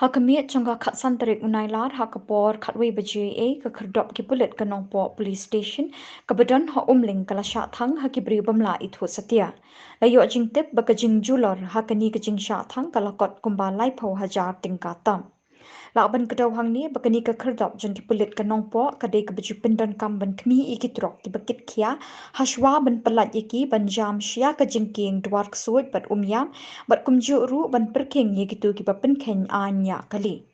Hakamiat jangka khatsan tarik unailar hakapor khatwei baji ke kerdop ki pulit ke nongpo police station kebedan ha umling kala sya thang ha ki beri bamla itu setia. Layo jingtip baka jing julor hakani ke jing sya thang kala kot kumba laipau hajar tingkatam. Lakban kedau hang ni bakani ke kerdop jang ki pulit ke nongpo kadai ke baju pendan kam ban kmi ikitrok ki bakit kia haswa ban pelat iki ban jam syia ke jingking duar kesuit bat umyam bat kumju ru ban perking ye gitu ki bapen ken anya kali.